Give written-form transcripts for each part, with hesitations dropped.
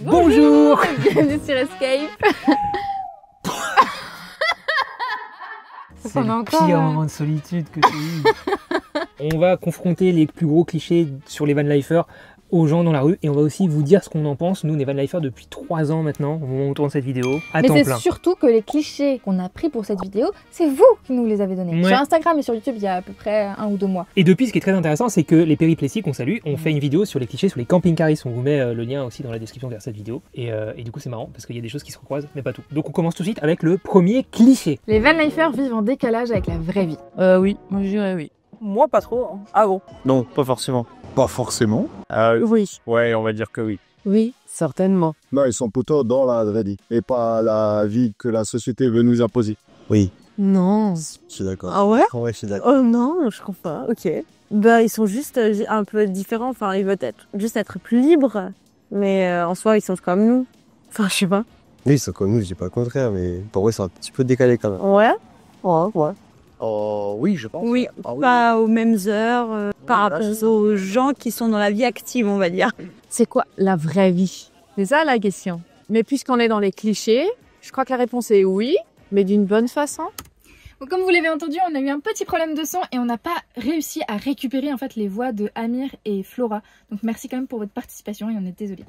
Bonjour. Bienvenue sur Escape. C'est le pire moment de solitude que j'ai eu. On va confronter les plus gros clichés sur les vanlifers aux gens dans la rue et on va aussi vous dire ce qu'on en pense. Nous, on est vanlifers depuis 3 ans maintenant, au moment où on tourne cette vidéo, à temps plein. Mais c'est surtout que les clichés qu'on a pris pour cette vidéo, c'est vous qui nous les avez donnés. Ouais. Sur Instagram et sur YouTube, il y a à peu près 1 ou 2 mois. Et depuis, ce qui est très intéressant, c'est que les péripléties qu'on salue, on fait une vidéo sur les clichés sur les camping-caristes. On vous met le lien aussi dans la description vers cette vidéo. Et du coup, c'est marrant parce qu'il y a des choses qui se recroisent, mais pas tout. Donc on commence tout de suite avec le premier cliché. Les vanlifers vivent en décalage avec la vraie vie. Oui, moi je dirais oui. Moi, pas trop. Hein. Ah bon? Non, pas forcément. Pas forcément. Oui. Ouais, on va dire que oui. Oui, certainement. Non, ils sont plutôt dans la vraie vie et pas la vie que la société veut nous imposer. Oui, Non. je suis d'accord. Ah ouais? Ouais, je suis d'accord. Oh non, je comprends pas. Ok. Bah, ils sont juste un peu différents. Enfin, ils veulent juste être plus libres. Mais en soi, ils sont comme nous. Enfin, je sais pas. Oui, ils sont comme nous, je dis pas le contraire, mais pour eux, c'est un petit peu décalé quand même. Ouais? Ouais. Oh, oui, je pense. Oui, Ah oui. pas aux mêmes heures, par rapport là, aux gens qui sont dans la vie active, on va dire. C'est quoi la vraie vie? C'est ça la question. Mais puisqu'on est dans les clichés, je crois que la réponse est oui, mais d'une bonne façon. Donc, comme vous l'avez entendu, on a eu un petit problème de son et on n'a pas réussi à récupérer en fait les voix de Amir et Flora. Donc merci quand même pour votre participation et on est désolé.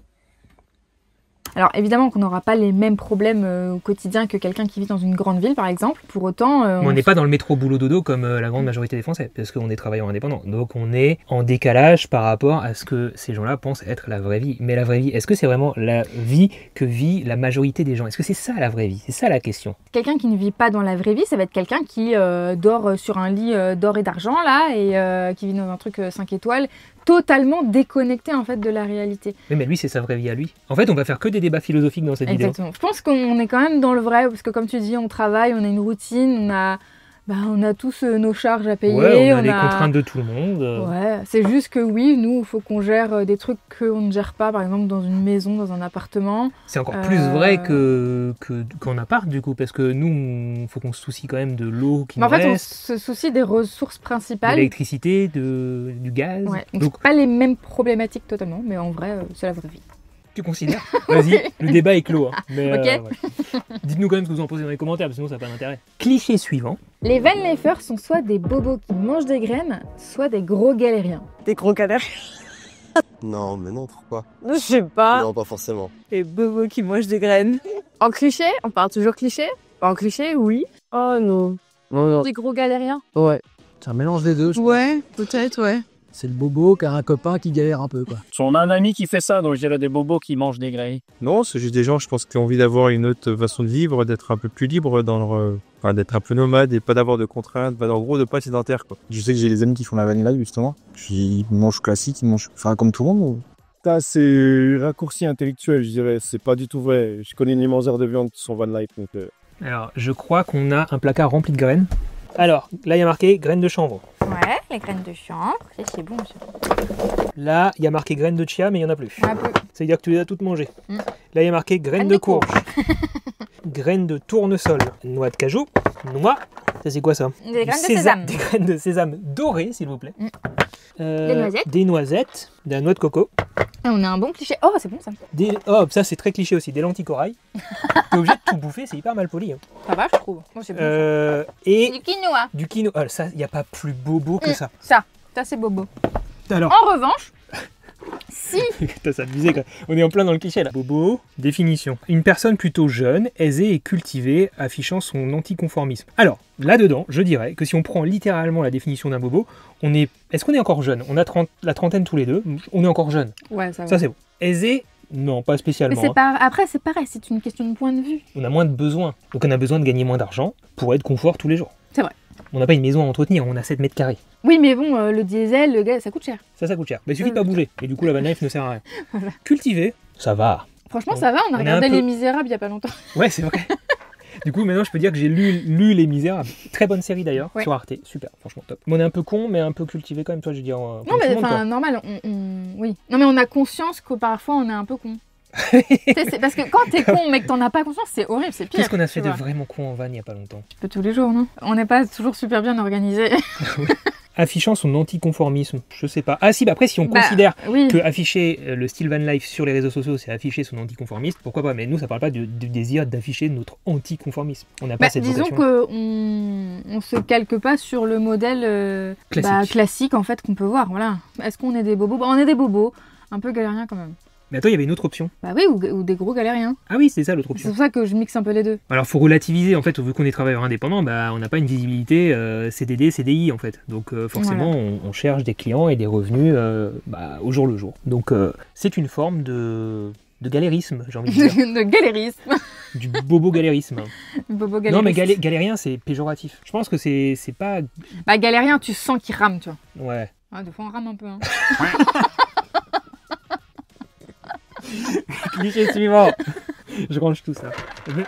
Alors évidemment qu'on n'aura pas les mêmes problèmes au quotidien que quelqu'un qui vit dans une grande ville par exemple. Pour autant, On n'est pas dans le métro boulot dodo comme la grande majorité des Français, parce qu'on est travailleurs indépendants. Donc on est en décalage par rapport à ce que ces gens-là pensent être la vraie vie. Mais la vraie vie, est-ce que c'est vraiment la vie que vit la majorité des gens? Est-ce que c'est ça la vraie vie? C'est ça la question. quelqu'un qui ne vit pas dans la vraie vie, ça va être quelqu'un qui dort sur un lit d'or et d'argent là et qui vit dans un truc 5 étoiles, totalement déconnecté en fait de la réalité. Oui, mais lui, c'est sa vraie vie à lui. En fait, on va faire que des débats philosophiques dans cette vidéo. Exactement. Je pense qu'on est quand même dans le vrai parce que comme tu dis, on travaille, on a une routine, on a tous nos charges à payer. Ouais, on a les contraintes de tout le monde. Ouais, c'est juste que oui, nous, il faut qu'on gère des trucs qu'on ne gère pas, par exemple dans une maison, dans un appartement. C'est encore plus vrai qu'en appart du coup, parce que nous, il faut qu'on se soucie quand même de l'eau qui nous En fait, on reste, se soucie des ressources de principales. l'électricité, du gaz. Ouais, donc Donc, c'est pas les mêmes problématiques totalement, mais en vrai, c'est la vraie vie. tu considères? Vas-y, le débat est clos. Hein. Mais, Ok. ouais. Dites-nous quand même ce que vous en pensez dans les commentaires, parce que sinon ça n'a pas d'intérêt. Cliché suivant. Les vanlifers sont soit des bobos qui mangent des graines, soit des gros galériens. Des gros galères. Non, mais non, pourquoi? Je sais pas. Non, pas forcément. Les bobos qui mangent des graines. En cliché, on parle toujours cliché. En cliché, oui. Oh non. Non. Des gros galériens. Ouais, c'est un mélange des deux. Ouais, peut-être, ouais. C'est le bobo qui a un copain qui galère un peu, quoi. On a un ami qui fait ça, donc je dirais des bobos qui mangent des grailles. Non, c'est juste des gens, je pense, qui ont envie d'avoir une autre façon de vivre, d'être un peu plus libre dans leur... Enfin, d'être un peu nomade et pas d'avoir de contraintes, en gros, de pas être sédentaire, quoi. Je sais que j'ai des amis qui font la vanilla justement. Puis ils mangent classique, ils mangent comme tout le monde. ou- Ça, c'est raccourci intellectuel, je dirais. C'est pas du tout vrai. Je connais les mangeurs de viande qui sont van life, donc... Alors, je crois qu'on a un placard rempli de graines. Alors, là, il y a marqué graines de chanvre. Ouais, les graines de chanvre, c'est bon. Là, il y a marqué graines de chia, mais il n'y en a plus. Un peu. Ça veut dire que tu les as toutes mangées. Mm. Là, il y a marqué graines Graines de de courge. Graines de tournesol. Noix de cajou. Noix. Ça, c'est quoi ça? Des graines de sésame. Des graines de sésame dorées, s'il vous plaît. Mm. Des noisettes. Des noisettes. De la noix de coco. Ah, on a un bon cliché. Oh, c'est bon ça. Oh, ça, c'est très cliché aussi. Des lentilles corail. T'es obligé de tout bouffer, c'est hyper mal poli. Hein. Ça va, je trouve. Moi, c'est bon. Et Du quinoa. du quinoa. Oh, ça, il n'y a pas plus bobo que ça. Ça c'est bobo. Alors. En revanche, si Putain, ça abusé quoi. On est en plein dans le cliché là. Bobo, définition. Une personne plutôt jeune, aisée et cultivée, affichant son anticonformisme. Alors, là-dedans, je dirais que si on prend littéralement la définition d'un bobo, est-ce qu'on est encore jeune? On a la trentaine tous les deux, on est encore jeune. Ouais, ça va. Ça c'est bon. Aisé, non, pas mais spécialement. c'est hein. pas... Après, c'est pareil, c'est une question de point de vue. On a moins de besoins. Donc on a besoin de gagner moins d'argent pour être confort tous les jours. C'est vrai. On n'a pas une maison à entretenir, on a 7 mètres carrés. Oui, mais bon, le diesel, le gaz, ça coûte cher. Ça coûte cher. Mais il suffit de pas bouger. Et du coup, la van life ne sert à rien. Cultiver, ça va. Franchement, Bon, ça va, on a on est regardé un peu- Les Misérables il y a pas longtemps. Ouais, c'est vrai. Du coup, maintenant, je peux dire que j'ai lu Les Misérables. Très bonne série d'ailleurs, Ouais. sur Arte. Super, franchement top. Mais on est un peu con, mais un peu cultivé quand même, toi, je veux dire. Non, comme tout mais le monde, enfin, quoi. normal, oui. Non, mais on a conscience que parfois on est un peu con. C'est parce que quand t'es con mais que t'en as pas conscience, c'est horrible, c'est pire. Qu'est-ce qu'on a fait tu de vois. vraiment con en van il y a pas longtemps? Un peu tous les jours, non? On n'est pas toujours super bien organisé. Affichant son anticonformisme, je sais pas. Ah si, bah après si on considère que afficher le style van life sur les réseaux sociaux, c'est afficher son anticonformisme, pourquoi pas? Mais nous, ça parle pas du désir d'afficher notre anticonformisme. On n'a pas cette disons vocation. qu'on se calque pas sur le modèle classique en fait qu'on peut voir. Voilà. Est-ce qu'on est des bobos? On est des bobos, un peu galériens quand même. Mais attends, il y avait une autre option. Bah oui, ou des gros galériens. Ah oui, c'est ça l'autre C'est option. pour ça que je mixe un peu les deux. Alors faut relativiser en fait, vu qu'on est travailleur indépendant, bah on n'a pas une visibilité CDD, CDI en fait. Donc forcément on cherche des clients et des revenus au jour le jour. Donc c'est une forme de galérisme, j'ai envie de dire. De galérisme. Du bobo galérisme. Bobo galérisme. Non mais galérien c'est péjoratif. Je pense que c'est pas... Bah galérien, tu sens qu'il rame, tu vois. Ouais. Ah, des fois on rame un peu. Hein. Cliché suivant. Je range tout ça.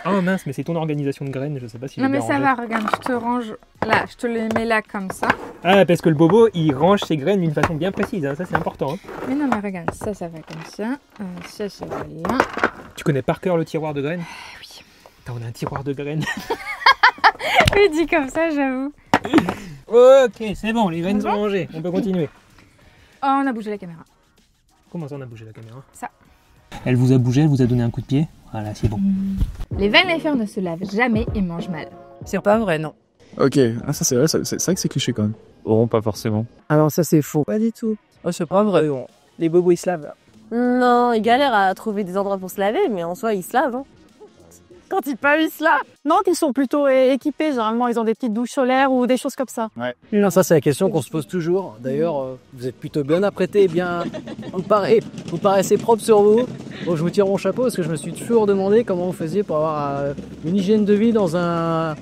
Oh mince, mais c'est ton organisation de graines, je sais pas si Non j'ai mais bien ça rangé. va, regarde, je te range là, je te les mets là comme ça. Ah, parce que le bobo, il range ses graines d'une façon bien précise, hein. Ça c'est important. Hein. Mais non mais regarde, ça va comme ça, ça va là. Tu connais par cœur le tiroir de graines? Oui. Attends, on a un tiroir de graines. Oui, dit comme ça, j'avoue. Ok, c'est bon, les graines sont rangées, on peut continuer. Oh, on a bougé la caméra. Comment ça on a bougé la caméra? Ça. Elle vous a bougé, elle vous a donné un coup de pied? Voilà, c'est bon. Les van lifers ne se lavent jamais et mangent mal. C'est pas vrai, non. Ok, ah, ça c'est vrai, c'est vrai que c'est cliché quand même. Oh, pas forcément. Ah non, ça c'est faux. Pas du tout. Oh, c'est pas vrai. Les bobos ils se lavent. Non, ils galèrent à trouver des endroits pour se laver, mais en soi, ils se lavent. Hein. Quand ils peuvent, ils se lavent. Non, ils sont plutôt équipés. Généralement, ils ont des petites douches solaires ou des choses comme ça. Non, ça c'est la question qu'on se pose toujours. D'ailleurs, vous êtes plutôt bien apprêtés, bien... Vous paraissez propre sur vous. Bon, je vous tire mon chapeau parce que je me suis toujours demandé comment vous faisiez pour avoir une hygiène de vie dans un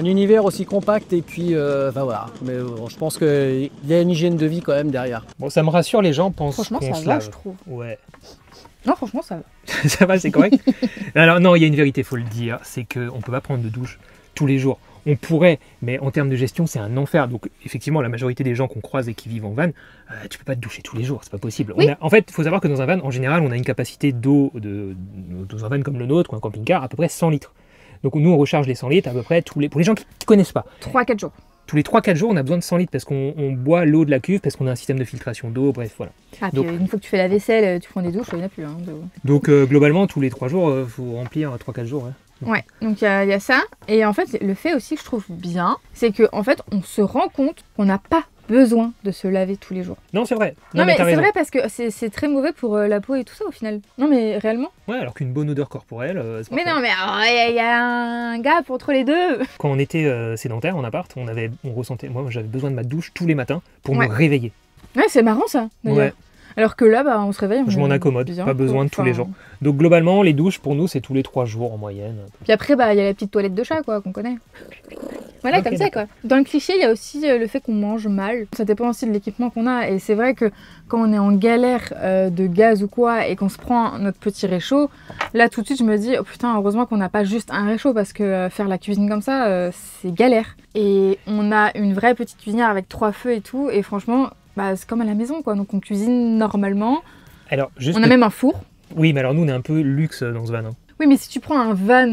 univers aussi compact et puis enfin voilà. Mais je pense qu'il y a une hygiène de vie quand même derrière. Bon, ça me rassure, les gens pensent Franchement, qu'on ça se va, lave. je trouve. Ouais. Non, franchement, ça va. Ça va, c'est correct. Alors non, il y a une vérité, faut le dire, c'est qu'on peut pas prendre de douche tous les jours. On pourrait, mais en termes de gestion, c'est un enfer. Donc effectivement, la majorité des gens qu'on croise et qui vivent en van, tu peux pas te doucher tous les jours, c'est pas possible. Oui. En fait, il faut savoir que dans un van, en général, on a une capacité d'eau, dans un van comme le nôtre ou un camping-car, à peu près 100 litres. Donc nous, on recharge les 100 litres à peu près pour les gens qui ne connaissent pas. 3-4 jours. Tous les 3-4 jours, on a besoin de 100 litres parce qu'on boit l'eau de la cuve, parce qu'on a un système de filtration d'eau, bref, voilà. Ah, puis Donc- une fois que tu fais la vaisselle, tu prends des douches, il n'y en a plus. Hein, Donc globalement, tous les 3 jours, il faut remplir 3-4 jours. Ouais. Ouais, donc il y a ça. Et en fait, le fait aussi que je trouve bien, c'est qu'en fait, on se rend compte qu'on n'a pas besoin de se laver tous les jours. Non, c'est vrai. Non, mais t'as c'est raison. vrai parce que c'est très mauvais pour la peau et tout ça au final. Non, mais réellement. Ouais, alors qu'une bonne odeur corporelle, c'est Mais parfait. non, mais il y a un gap entre les deux. Quand on était sédentaire en appart, on ressentait, moi j'avais besoin de ma douche tous les matins pour Ouais. me réveiller. Ouais, c'est marrant ça. d'ailleurs. Ouais. Alors que là, on se réveille. Je on m'en est accommode, bien, pas besoin de tous les enfin, jours. Donc globalement, les douches pour nous c'est tous les 3 jours en moyenne. Puis après, il y a la petite toilette de chat, quoi, qu'on connaît. Voilà, Ok, comme ça, quoi. Dans le cliché, il y a aussi le fait qu'on mange mal. Ça dépend aussi de l'équipement qu'on a. Et c'est vrai que quand on est en galère de gaz ou quoi et qu'on se prend notre petit réchaud, là, tout de suite, je me dis, oh putain, heureusement qu'on n'a pas juste un réchaud parce que faire la cuisine comme ça, c'est galère. Et on a une vraie petite cuisinière avec 3 feux et tout. Et franchement, c'est comme à la maison, quoi. Donc on cuisine normalement. Alors, juste On a même un four. Oui, mais alors nous on est un peu luxe dans ce van. hein. Oui, mais si tu prends un van.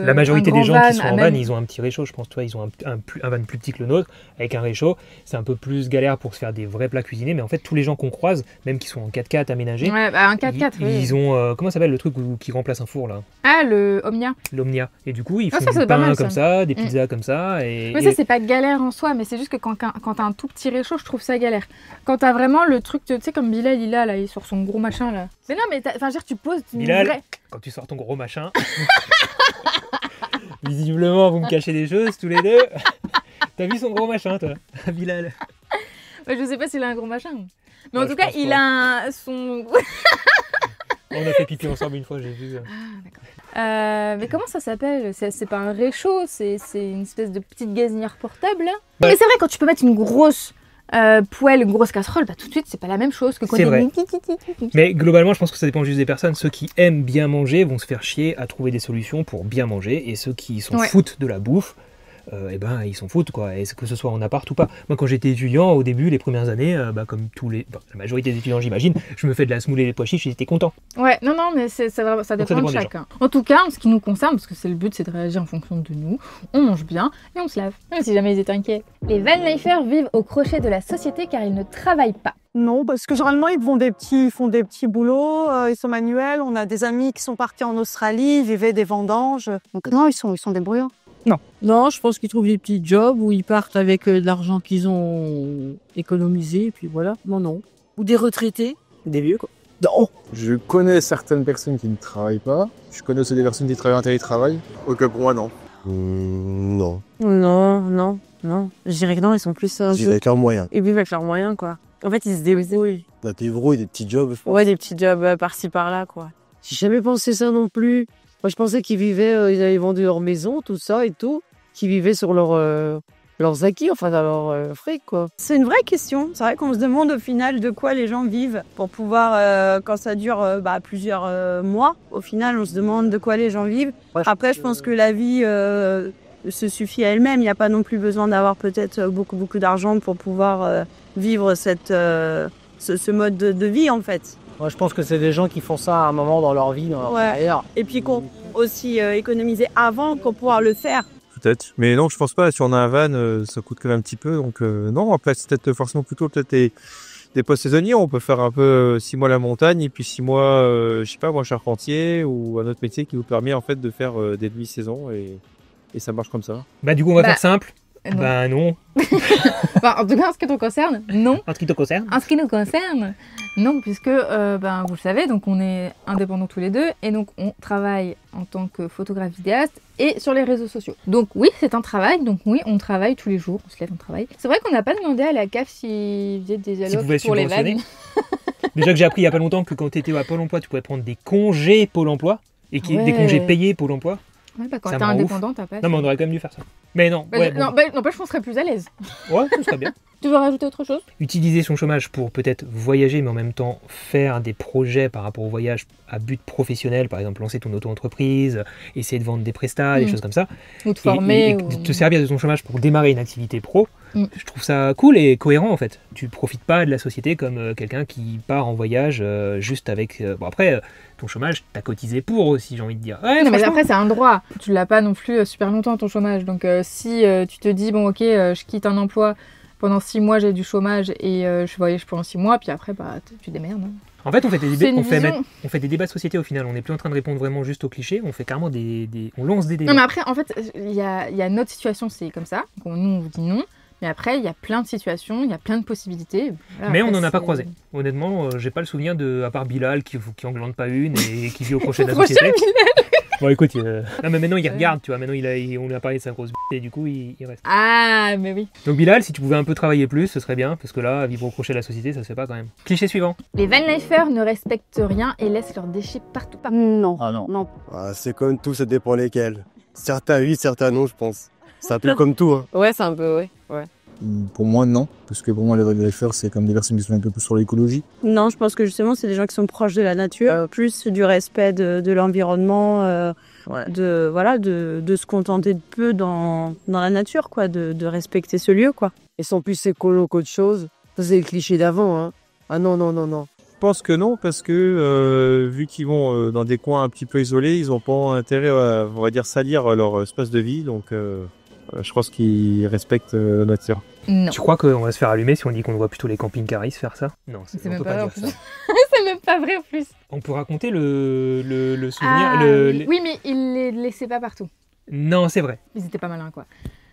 La majorité un grand des gens qui sont à en van, même- ils ont un petit réchaud. Je pense, toi, ils ont un van plus petit que le nôtre, avec un réchaud. C'est un peu plus galère pour se faire des vrais plats cuisinés. Mais en fait, tous les gens qu'on croise, même qui sont en 4x4 aménagés, Ouais, un 4x4, ils, oui. ils ont. Comment ça s'appelle le truc qui remplace un four là? Ah, le Omnia. L'Omnia. Et du coup, ils Ah, font ça, du c'est pas pain mal, comme ça, des pizzas comme ça. Et, Mais ça, c'est pas galère en soi, mais c'est juste que quand t'as un tout petit réchaud, je trouve ça galère. Quand t'as vraiment le truc, tu sais, comme Bilal, il a là, il est sur son gros machin là. Mais non, mais enfin, je veux dire, tu poses une Bilal, vraie. quand tu sors ton gros machin. Visiblement, vous me cachez des choses tous les deux. T'as vu son gros machin, toi, Bilal? Ouais, je sais pas s'il a un gros machin. Mais en Ouais, tout je cas, pense il pas. a son. On a fait pipi ensemble une fois, j'ai vu. Mais comment ça s'appelle? C'est pas un réchaud, c'est une espèce de petite gazinière portable là. Ouais. Mais c'est vrai, quand tu peux mettre une grosse poêle, une grosse casserole, tout de suite, c'est pas la même chose que quand C'est t'es vrai. une- Mais globalement, je pense que ça dépend juste des personnes. Ceux qui aiment bien manger vont se faire chier à trouver des solutions pour bien manger. Et ceux qui s'en Ouais. foutent de la bouffe et ben ils s'en foutent quoi, est-ce que ce soit en appart ou pas. Moi quand j'étais étudiant, au début, les premières années, comme la majorité des étudiants j'imagine, je me fais de la semoule et des pois chiches, j'étais content. Ouais, non, mais ça dépend de chacun. En tout cas, en ce qui nous concerne, parce que c'est le but, c'est de réagir en fonction de nous, on mange bien et on se lave, même si jamais ils étaient inquiets. Les van-lifers vivent au crochet de la société car ils ne travaillent pas. Non, parce que généralement, ils font des petits boulots, ils sont manuels. On a des amis qui sont partis en Australie, ils vivaient des vendanges. Donc non, ils sont débrouillards. Non, je pense qu'ils trouvent des petits jobs où ils partent avec de l'argent qu'ils ont économisé, et puis voilà. Non. Ou des retraités. Des vieux, quoi. Non. Je connais certaines personnes qui ne travaillent pas. Je connais aussi des personnes qui travaillent en télétravail. Ok, pour moi, non. Non. Non. Je dirais que non, ils sont plus... Je dirais avec leurs moyens. Ils vivent avec leurs moyens, quoi. En fait, ils se débrouillent. Des débrouilles, des petits jobs, je pense. Ouais, des petits jobs par-ci, par-là, quoi. J'ai jamais pensé ça non plus. Moi, je pensais qu'ils vivaient, ils avaient vendu leur maison, tout ça et tout, qu'ils vivaient sur leurs acquis, enfin, dans leur fric, quoi. C'est une vraie question. C'est vrai qu'on se demande au final de quoi les gens vivent pour pouvoir, quand ça dure plusieurs mois, au final, on se demande de quoi les gens vivent. Après, je pense que la vie se suffit à elle-même. Il n'y a pas non plus besoin d'avoir peut-être beaucoup d'argent pour pouvoir vivre ce mode de vie, en fait. Moi, je pense que c'est des gens qui font ça à un moment dans leur vie, dans leur carrière. Et puis qu'on aussi économiser avant pour pouvoir le faire. Peut-être. Mais non, je pense pas. Si on a un van, ça coûte quand même un petit peu. Donc non, après, c'est peut-être forcément plutôt des postes saisonniers. On peut faire un peu 6 mois la montagne et puis 6 mois, je sais pas, moi, charpentier ou un autre métier qui vous permet en fait de faire des demi-saisons et ça marche comme ça. Bah du coup, on va faire simple. Non. Bah non. En tout cas, en ce qui te concerne, non. En ce qui te concerne. En ce qui nous concerne, non, puisque vous le savez, donc on est indépendants tous les deux et donc on travaille en tant que photographe vidéaste et sur les réseaux sociaux. Donc oui, c'est un travail, donc oui, on travaille tous les jours, on se lève, on travaille. C'est vrai qu'on n'a pas demandé à la CAF s'ils faisaient des allocs pour les vannes. Déjà que j'ai appris il y a pas longtemps que quand tu étais à Pôle emploi, tu pouvais prendre des congés Pôle emploi et des congés payés Pôle emploi. Ouais, bah quand t'es indépendant, t'as pas. Non, mais on aurait quand même dû faire ça. Mais non. Ouais, non, je serais plus à l'aise. Ouais, ça serait bien. Tu veux rajouter autre chose? Utiliser son chômage pour peut-être voyager, mais en même temps faire des projets par rapport au voyage à but professionnel, par exemple lancer ton auto-entreprise, essayer de vendre des prestats, des choses comme ça. Ou te former. Et te servir de ton chômage pour démarrer une activité pro. Je trouve ça cool et cohérent en fait. Tu profites pas de la société comme quelqu'un qui part en voyage juste avec... Bon après, ton chômage, t'as cotisé pour aussi, j'ai envie de dire. Ouais, non mais après c'est un droit. Tu l'as pas non plus super longtemps ton chômage. Donc si tu te dis, bon ok, je quitte un emploi, pendant 6 mois j'ai du chômage et je voyage pendant 6 mois, puis après bah, tu démerdes. Hein. En fait, on fait des débats de société au final. On n'est plus en train de répondre vraiment juste aux clichés. On fait carrément on lance des débats. Non mais après, en fait, il y a notre situation, c'est comme ça. Donc, nous, on vous dit non. Mais après, il y a plein de situations, il y a plein de possibilités. Voilà, mais on n'en a pas croisé. Honnêtement, j'ai pas le souvenir à part Bilal qui englande pas une et qui vit au crochet de la société. Bon, écoute, non, mais maintenant il regarde, tu vois. Maintenant on lui a parlé de sa grosse et du coup il reste. Ah, mais oui. Donc Bilal, si tu pouvais un peu travailler plus, ce serait bien parce que là, vivre au crochet de la société, ça se fait pas quand même. Cliché suivant. Les van-lifers ne respectent rien et laissent leurs déchets partout. Non. Ah non. Ah, c'est comme tout, ça dépend lesquels. Certains oui, certains non, je pense. C'est un peu comme tout. Hein. Ouais, c'est un peu, ouais. Pour moi, non. Parce que pour moi, les van-lifers, c'est comme des personnes qui sont un peu plus sur l'écologie. Non, je pense que justement, c'est des gens qui sont proches de la nature, plus du respect de l'environnement, de se contenter de peu dans la nature, quoi, de respecter ce lieu, quoi. Ils sont plus écolos qu'autre chose. Ça, c'est le cliché d'avant, hein. Ah non. Je pense que non, parce que vu qu'ils vont dans des coins un petit peu isolés, ils n'ont pas intérêt à, on va dire, salir leur espace de vie. Donc je pense qu'ils respectent la nature. Non. Tu crois qu'on va se faire allumer si on dit qu'on voit plutôt les camping-caristes faire ça? Non, c'est on même peut pas pas vrai. dire ça. C'est même pas vrai en plus. On peut raconter le souvenir. Ah, oui, mais ils les laissaient pas partout. Non, c'est vrai. Ils étaient pas malins, quoi.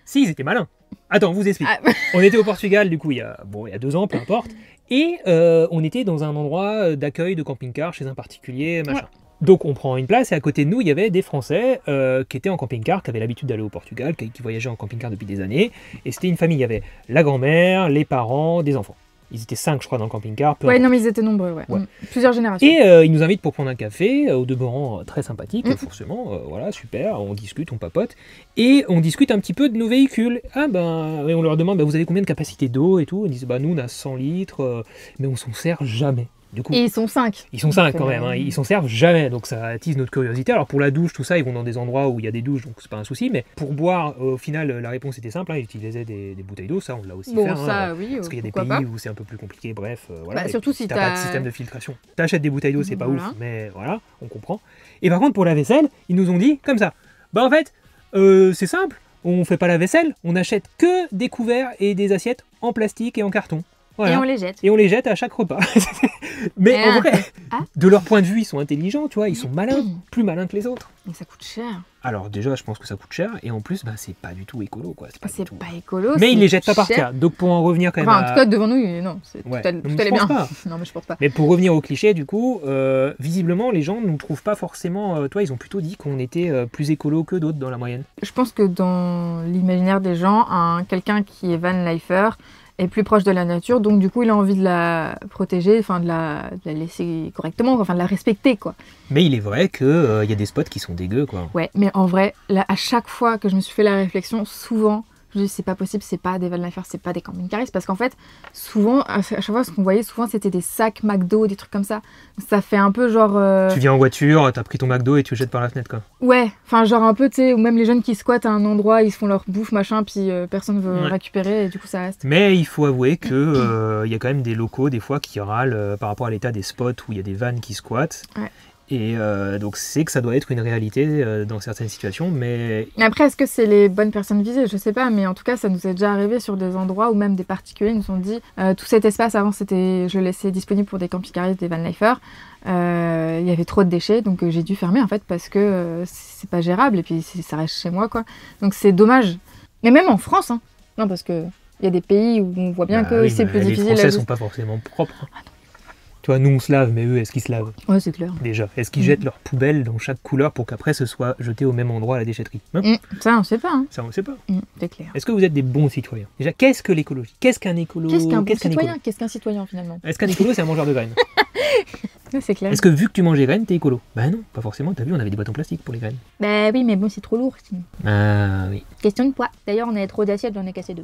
Si, ils étaient malins. Attends, on vous explique. On était au Portugal, du coup, il y a 2 ans, peu importe. Et on était dans un endroit d'accueil de camping-car chez un particulier, machin. Ouais. Donc on prend une place et à côté de nous, il y avait des Français qui étaient en camping-car, qui avaient l'habitude d'aller au Portugal, qui voyageaient en camping-car depuis des années. Et c'était une famille, il y avait la grand-mère, les parents, des enfants. Ils étaient 5, je crois, dans le camping-car. Ouais, non, mais ils étaient nombreux, ouais. Plusieurs générations. Et ils nous invitent pour prendre un café, au demeurant très sympathique, forcément. Voilà, super, on discute, on papote. Et on discute un petit peu de nos véhicules. Et on leur demande, vous avez combien de capacité d'eau et tout? Ils disent, nous, on a 100 litres, mais on s'en sert jamais. Du coup, Et ils sont 5. ils sont 5 quand même, hein. Ils s'en servent jamais, donc ça attise notre curiosité. Alors pour la douche, tout ça, ils vont dans des endroits où il y a des douches, donc c'est pas un souci. Mais pour boire, au final, la réponse était simple, hein. Ils utilisaient des bouteilles d'eau, ça on l'a aussi Bon, fait. Hein, ça, oui, parce qu'il y a des pourquoi pays pas. où c'est un peu plus compliqué, bref. Voilà. Bah, Et surtout puis, si t'as pas de t'as- système de filtration. T'achètes des bouteilles d'eau, c'est pas Voilà. ouf, mais voilà, on comprend. Et par contre, pour la vaisselle, ils nous ont dit comme ça. Bah en fait, c'est simple, on fait pas la vaisselle, on achète que des couverts et des assiettes en plastique et en carton. Voilà. Et on les jette. Et on les jette à chaque repas. Mais Ah. en vrai, Ah. de leur point de vue, ils sont intelligents, tu vois, ils sont malins, plus malins que les autres. Mais ça coûte cher. Alors déjà, je pense que ça coûte cher, et en plus, bah, c'est pas du tout écolo, quoi. C'est pas écolo. Mais ils c'est les jettent pas par cher. terre. Donc pour en revenir quand même Enfin, en à- tout cas, devant nous, non, Ouais. tout Non, tout mais allait je pense bien. pas. Non, mais je pense pas. Mais pour revenir au cliché, du coup, visiblement, les gens ne trouvent pas forcément... toi, ils ont plutôt dit qu'on était plus écolo que d'autres dans la moyenne. Je pense que dans l'imaginaire des gens, quelqu'un qui est van lifer est plus proche de la nature, donc du coup il a envie de la protéger, enfin de la laisser correctement, enfin de la respecter quoi. Mais il est vrai qu'il y a des spots qui sont dégueux, quoi. Ouais, mais en vrai, là, à chaque fois que je me suis fait la réflexion, souvent, je me dis c'est pas possible, c'est pas des van lifer, c'est pas des camping-caristes, parce qu'en fait, souvent, à chaque fois, ce qu'on voyait souvent, c'était des sacs McDo, des trucs comme ça. Ça fait un peu genre... Tu viens en voiture, t'as pris ton McDo et tu le jettes par la fenêtre, quoi. Ouais, enfin genre un peu, tu sais, ou même les jeunes qui squattent à un endroit, ils se font leur bouffe, machin, puis personne veut Ouais. récupérer, et du coup ça reste. Mais il faut avouer que y a quand même des locaux, des fois, qui râlent par rapport à l'état des spots où il y a des vannes qui squattent. Ouais. Et donc c'est que ça doit être une réalité dans certaines situations, mais Mais après, est-ce que c'est les bonnes personnes visées? Je sais pas, mais en tout cas, ça nous est déjà arrivé sur des endroits où même des particuliers nous ont dit tout cet espace avant, je le laissais disponible pour des camping-caristes, des van lifers. Il y avait trop de déchets, donc j'ai dû fermer en fait parce que c'est pas gérable et puis ça reste chez moi quoi. Donc c'est dommage. Mais même en France, hein. Non, parce que il y a des pays où on voit bien bah que oui, c'est mais plus les difficile. Français à sont vivre. pas forcément propres. Tu vois, nous on se lave, mais eux, est-ce qu'ils se lavent? Ouais, c'est clair. Déjà, est-ce qu'ils jettent leurs poubelles dans chaque couleur pour qu'après ce soit jeté au même endroit à la déchetterie, hein? Ça, on sait pas. Hein. Ça, on ne sait pas. C'est clair. Est-ce que vous êtes des bons citoyens? Déjà, qu'est-ce que l'écologie? Qu'est-ce qu'un écolo? Qu'est-ce qu'un bon écolo citoyen? Qu'est-ce qu'un citoyen finalement? Est-ce qu'un écolo, c'est un mangeur de graines? Ouais, c'est clair. Est-ce que vu que tu manges des graines, t'es écolo? Bah non, pas forcément. T'as vu, on avait des boîtes en plastique pour les graines. Bah oui, mais bon, c'est trop lourd. Ah oui. Question de poids. D'ailleurs, on avait trop d'assiettes, j'en ai cassé 2.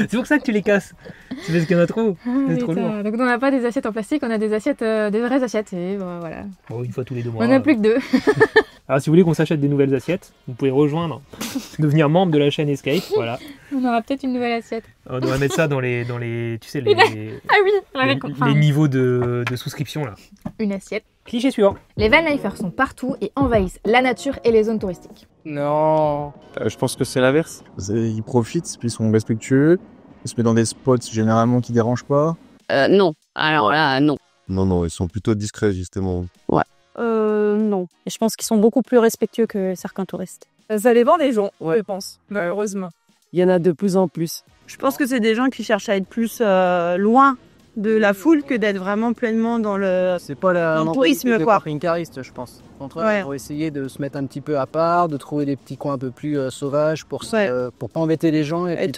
C'est pour ça que tu les casses. C'est parce qu'il y en a trop. C'est trop lourd. Donc on n'a pas des assiettes en plastique, on a des assiettes, des vraies assiettes. Et voilà. Bon, une fois tous les 2 mois. On n'a plus que 2. Alors si vous voulez qu'on s'achète des nouvelles assiettes, vous pouvez rejoindre, devenir membre de la chaîne Escape. Voilà. On aura peut-être une nouvelle assiette. On devrait mettre ça dans les tu sais, les Ah oui, les niveaux de souscription là. Une assiette. Cliché suivant. Les van lifers sont partout et envahissent la nature et les zones touristiques. Non. Je pense que c'est l'inverse. Ils profitent, puis ils sont respectueux. Ils se mettent dans des spots généralement qui dérangent pas. Non. Alors là, non. Non, ils sont plutôt discrets, justement. Ouais. Non. Et je pense qu'ils sont beaucoup plus respectueux que certains touristes. Ça dépend des gens, je pense, malheureusement. Il y en a de plus en plus. Je pense que c'est des gens qui cherchent à être plus loin de la foule que d'être vraiment pleinement dans le... C'est pas Dans le mentalité tourisme, des quoi. camping-caristes, je pense. Au contraire, Ouais. ils vont essayer de se mettre un petit peu à part, de trouver des petits coins un peu plus sauvages pour pas embêter les gens et Être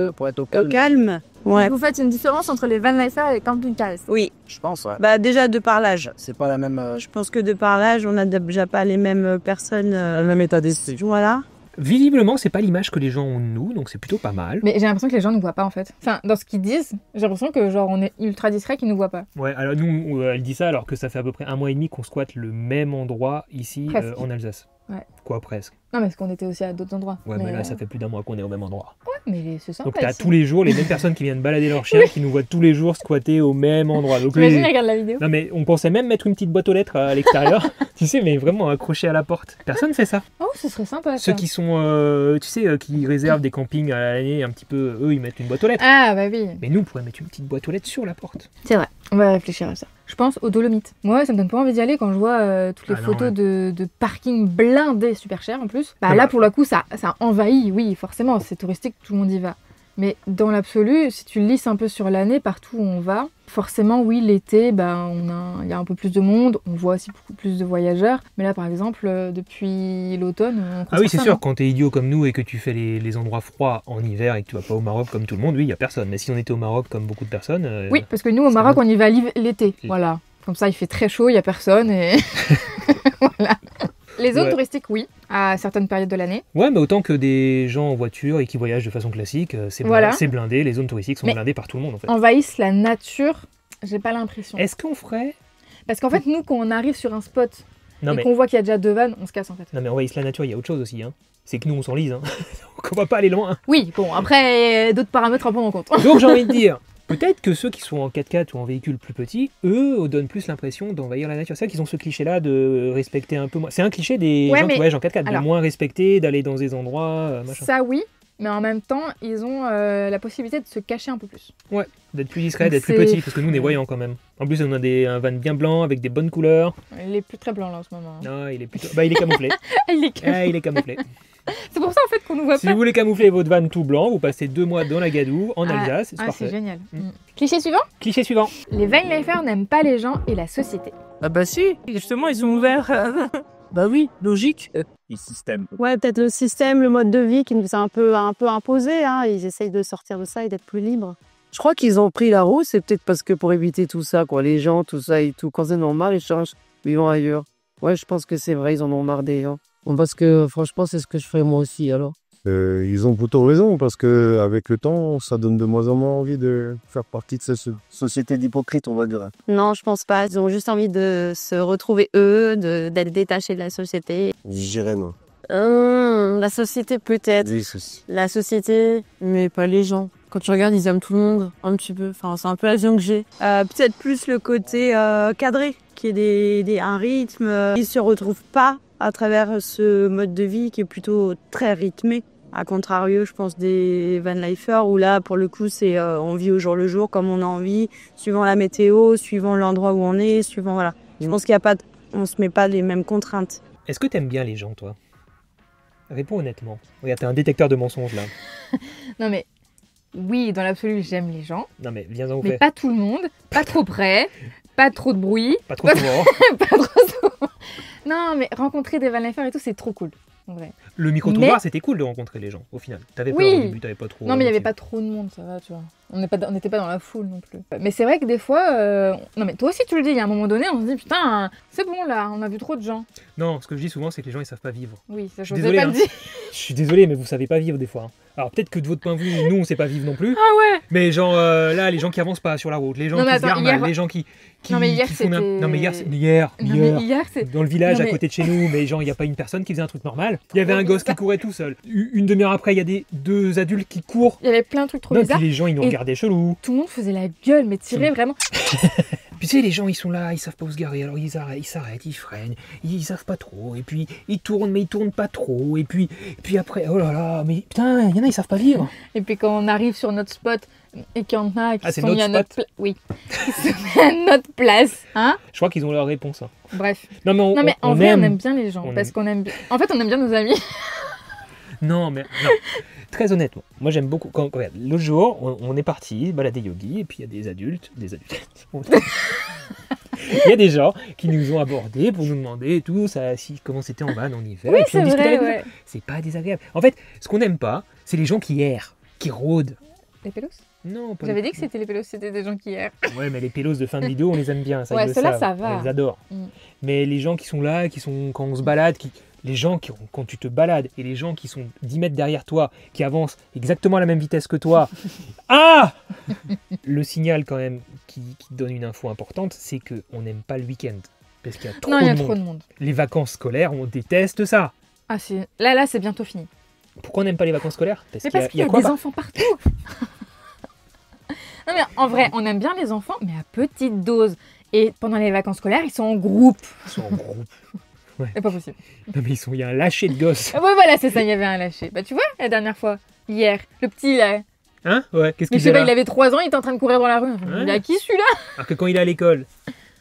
puis pour être au calme. Au calme. Ouais. Vous faites une différence entre les van lifers et les camping-caristes? Oui. Je pense, ouais. Bah déjà de par l'âge. C'est pas la même. Je pense que de par l'âge, on n'a déjà pas les mêmes personnes. Le même état d'esprit. Voilà. Visiblement, c'est pas l'image que les gens ont de nous, donc c'est plutôt pas mal. Mais j'ai l'impression que les gens ne nous voient pas en fait. Enfin, dans ce qu'ils disent, j'ai l'impression que genre on est ultra discret qu'ils nous voient pas. Ouais, alors nous, elle dit ça alors que ça fait à peu près 1 mois et demi qu'on squatte le même endroit ici Presque. en Alsace. Ouais. Quoi, presque? Non, mais parce qu'on était aussi à d'autres endroits. Ouais, mais là, ça fait plus d'1 mois qu'on est au même endroit. Ouais, mais c'est sympa. Donc t'as ici. tous les jours les mêmes personnes qui viennent balader leurs chiens qui nous voient tous les jours squatter au même endroit. Donc T'imagines, ils regardent la vidéo. Non mais on pensait même mettre une petite boîte aux lettres à l'extérieur, tu sais, mais vraiment accrochée à la porte. Personne fait ça. Oh, ce serait sympa. Ceux ça. qui sont, tu sais, qui réservent des campings à l'année un petit peu, eux ils mettent une boîte aux lettres. Ah, bah oui. Mais nous on pourrait mettre une petite boîte aux lettres sur la porte. C'est vrai, on va réfléchir à ça. Je pense aux Dolomites. Moi, ça me donne pas envie d'y aller quand je vois toutes les Ah non, photos ouais. de parking blindés super cher en plus. Bah Ouais, là, bah. pour le coup, ça envahit, oui, forcément, c'est touristique, tout le monde y va. Mais dans l'absolu, si tu lisses un peu sur l'année, partout où on va, forcément, oui, l'été, bah, il y a un peu plus de monde, on voit aussi beaucoup plus de voyageurs. Mais là, par exemple, depuis l'automne, on croise Ah oui, c'est personne, sûr, hein. quand t'es idiot comme nous et que tu fais les endroits froids en hiver et que tu vas pas au Maroc comme tout le monde, oui, il y a personne. Mais si on était au Maroc comme beaucoup de personnes... Oui, parce que nous, au ça Maroc, va. on y va l'été, voilà. Comme ça, il fait très chaud, il y a personne et... voilà. Les zones Ouais. touristiques, oui, à certaines périodes de l'année. Ouais, mais autant que des gens en voiture et qui voyagent de façon classique, c'est Voilà. blindé, les zones touristiques sont Mais blindées par tout le monde en fait. Envahissent la nature J'ai pas l'impression. Est-ce qu'on ferait... Parce qu'en fait, nous, quand on arrive sur un spot Non, et mais... qu'on voit qu'il y a déjà 2 vannes, on se casse en fait. Non mais envahisse la nature, il y a autre chose aussi. Hein. C'est que nous on s'enlise. Hein. Donc on va pas aller loin. Oui, bon, après, d'autres paramètres à prendre en compte. Donc j'ai envie de dire, peut-être que ceux qui sont en 4x4 ou en véhicule plus petit, eux donnent plus l'impression d'envahir la nature. C'est vrai qu'ils ont ce cliché-là de respecter un peu moins. C'est un cliché des gens qui voyagent en 4x4, de moins respecter, d'aller dans des endroits, machin. Ça oui, mais en même temps, ils ont la possibilité de se cacher un peu plus. Ouais, d'être plus discret, d'être plus petit, parce que nous on est voyants quand même. En plus on a un van bien blanc, avec des bonnes couleurs. Il est plus très blanc là en ce moment. Non, il est plutôt... Bah il est camouflé. Il est camouflé. Ah, il est camouflé. C'est pour ça en fait qu'on nous voit Si pas. vous voulez camoufler votre van tout blanc, vous passez 2 mois dans la Gadoue, en Alsace, c'est parfait. C'est génial. Cliché suivant. Cliché suivant. Les vanlifers n'aiment pas les gens et la société. Ah bah si, justement ils sont ouverts. Bah oui, logique. Les systèmes. Ouais, peut-être le système, le mode de vie qui nous a un peu imposé. Hein. Ils essayent de sortir de ça et d'être plus libres. Je crois qu'ils ont pris la route, c'est peut-être parce que pour éviter tout ça, quoi. Les gens, tout ça et tout. Quand c'est normal, ils changent, ils vont ailleurs. Ouais, je pense que c'est vrai, ils en ont marre des gens. Bon, parce que franchement, c'est ce que je ferais moi aussi, alors. Ils ont plutôt raison parce que avec le temps, ça donne de moins en moins envie de faire partie de cette société d'hypocrites, on va dire. Non, je pense pas. Ils ont juste envie de se retrouver eux, d'être détachés de la société. Je dirais non. La société peut-être. Oui, la société, mais pas les gens. Quand tu regardes, ils aiment tout le monde, un petit peu. Enfin, c'est un peu la vision que j'ai. Peut-être plus le côté cadré, qui est un rythme. Ils se retrouvent pas à travers ce mode de vie qui est plutôt très rythmé. À contrario, je pense, des vanlifers où là, pour le coup, c'est on vit au jour le jour, comme on a envie, suivant la météo, suivant l'endroit où on est, suivant voilà. Je pense qu'il y a pas, on se met pas les mêmes contraintes. Est-ce que t'aimes bien les gens, toi? Réponds honnêtement. Regarde, t'as un détecteur de mensonges là. Non mais oui, dans l'absolu, j'aime les gens. Non mais viens-en au mais fait. pas tout le monde, pas trop près, pas trop de bruit, pas trop souvent. pas trop souvent. Non mais rencontrer des vanlifers et tout, c'est trop cool. En vrai. Le micro-trottoir, c'était cool de rencontrer les gens, au final. T'avais peur au début, t'avais pas trop... Non, mais il n'y avait pas trop de monde, ça va, tu vois. On n'était pas dans la foule non plus. Mais c'est vrai que des fois... Non, mais toi aussi, tu le dis, il y a un moment donné, on se dit, putain, c'est bon, là, on a vu trop de gens. Non, ce que je dis souvent, c'est que les gens, ils savent pas vivre. Oui, ça, je suis pas le dire. Je suis désolé, mais vous savez pas vivre, des fois. Alors, peut-être que de votre point de vue, nous, on sait pas vivre non plus. Ah ouais. Mais genre, là, les gens qui avancent pas sur la route, les gens qui se garent mal, les gens qui... Non mais hier c'était... Non mais hier, c'est... Dans le village à côté de chez nous, mais genre il n'y a pas une personne qui faisait un truc normal. Il y avait un gosse qui courait tout seul. Une demi-heure après, il y a deux adultes qui courent. Il y avait plein de trucs trop bizarres. Puis les gens ils nous regardaient chelou. Tout le monde faisait la gueule, mais tiré vraiment. Puis tu sais, les gens ils sont là, ils savent pas où se garer, alors ils s'arrêtent, ils freinent, ils savent pas trop, et puis ils tournent, mais ils tournent pas trop, et puis après, oh là là, mais putain, il y en a, ils savent pas vivre. Et puis quand on arrive sur notre spot, et qu'il y en a qui sont mis à notre place. Oui, qui sont mis à notre place. Hein, je crois qu'ils ont leur réponse. Hein. Bref. Non mais, en vrai, on aime bien les gens. Parce qu'on aime... En fait, on aime bien nos amis. Non, mais non. Très honnêtement, moi j'aime beaucoup. Regarde, l'autre jour, on est parti balader Yogi, et puis il y a des adultes. Il y a des gens qui nous ont abordés pour nous demander tout, comment c'était en van en hiver. Oui, et puis c'est vrai, ouais. C'est pas désagréable. En fait, ce qu'on n'aime pas, c'est les gens qui errent, qui rôdent. Les pélos? Non, pas J'avais dit que c'était les pélos, c'était des gens qui errent. Ouais, mais les pélos de fin de vidéo, on les aime bien. Ça, ouais, ceux-là, ça va. On les adore. Mais les gens qui sont là, quand on se balade, les gens quand tu te balades et les gens qui sont 10 mètres derrière toi, qui avancent exactement à la même vitesse que toi, le signal quand même qui donne une info importante, c'est qu'on n'aime pas le week-end. Parce qu'il y a trop de monde. Les vacances scolaires, on déteste ça. Ah, là, c'est bientôt fini. Pourquoi on n'aime pas les vacances scolaires? Parce qu'il y a des enfants partout. Non mais en vrai, on aime bien les enfants, mais à petite dose. Et pendant les vacances scolaires, ils sont en groupe. Ouais. C'est pas possible. Non mais il y a un lâcher de gosses. Ouais, voilà, c'est ça, il y avait un lâcher. Bah tu vois, la dernière fois, hier, le petit là. Hein? Ouais, qu'est-ce qu'il fait là? Il avait 3 ans, il était en train de courir dans la rue. Il a qui celui-là? Alors que quand il est à l'école,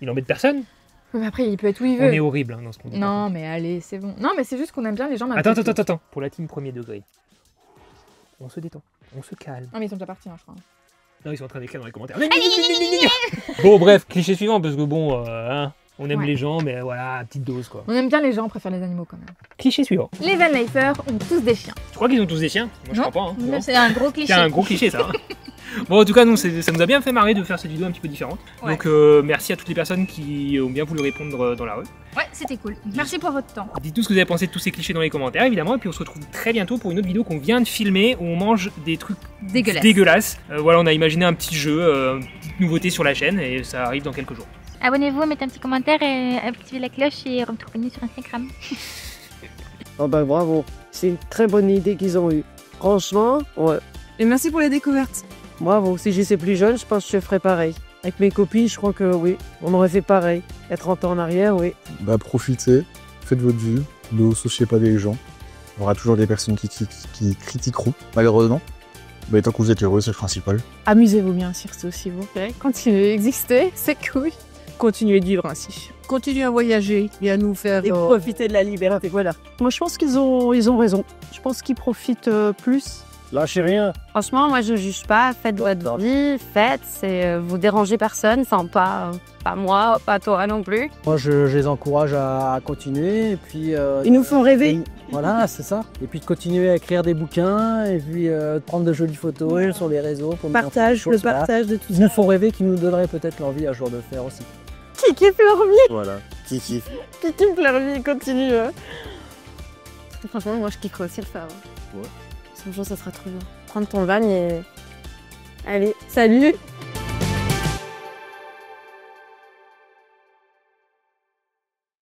il embête personne. Mais après, il peut être où il veut. On est horrible dans ce qu'on dit. Non mais allez, c'est bon. Non mais c'est juste qu'on aime bien les gens. Attends. Pour la team premier degré, on se détend, on se calme. Non mais ils sont déjà partis, je crois. Non, ils sont en train d'écrire dans les commentaires. Bon, bref, cliché suivant, parce que bon, on aime les gens, mais voilà, petite dose quoi. On aime bien les gens, on préfère les animaux quand même. Cliché suivant. Les vanlifers ont tous des chiens. Tu crois qu'ils ont tous des chiens? Moi je crois pas. C'est un gros cliché. C'est un gros cliché ça. Bon, en tout cas, non, ça nous a bien fait marrer de faire cette vidéo un petit peu différente. Ouais. Donc, merci à toutes les personnes qui ont bien voulu répondre dans la rue. Ouais, c'était cool. Merci pour votre temps. Dites-nous ce que vous avez pensé de tous ces clichés dans les commentaires, évidemment. Et puis, on se retrouve très bientôt pour une autre vidéo qu'on vient de filmer où on mange des trucs dégueulasses. Voilà, on a imaginé un petit jeu, une petite nouveauté sur la chaîne et ça arrive dans quelques jours. Abonnez-vous, mettez un petit commentaire et activez la cloche et retrouvez-nous sur Instagram. Oh ben bravo, c'est une très bonne idée qu'ils ont eue. Franchement, ouais. Et merci pour les découvertes. Bravo, si j'étais plus jeune, je pense que je ferais pareil. Avec mes copines, je crois que oui, on aurait fait pareil. Il y a 30 ans en arrière, oui. Bah profitez, faites votre vie, ne vous souciez pas des gens. Il y aura toujours des personnes qui critiqueront, malheureusement. Mais tant que vous êtes heureux, c'est le principal. Amusez-vous bien, surtout, s'il vous plaît. Continuez à exister, c'est cool. Continuez de vivre ainsi. Continuez à voyager et à nous faire... Et profiter de la liberté, voilà. Moi, je pense qu'ils ont raison. Je pense qu'ils profitent plus. Lâchez rien. Franchement, moi je juge pas, faites votre vie, vous dérangez personne, enfin pas moi, pas toi non plus. Moi, je les encourage à continuer. Et puis, Ils nous font rêver. voilà, c'est ça. Et puis de continuer à écrire des bouquins et puis de prendre de jolies photos sur les réseaux. Pour Le partage de tout Ils nous font rêver, qui nous donneraient peut-être l'envie un jour de faire aussi. Qui kiffe leur vie. Voilà, qui kiffe. Qui kiffe leur vie, continue. Franchement, moi je kifferais aussi le faire. Ouais. Franchement, ça sera trop bien. Prendre ton van et... Allez, salut.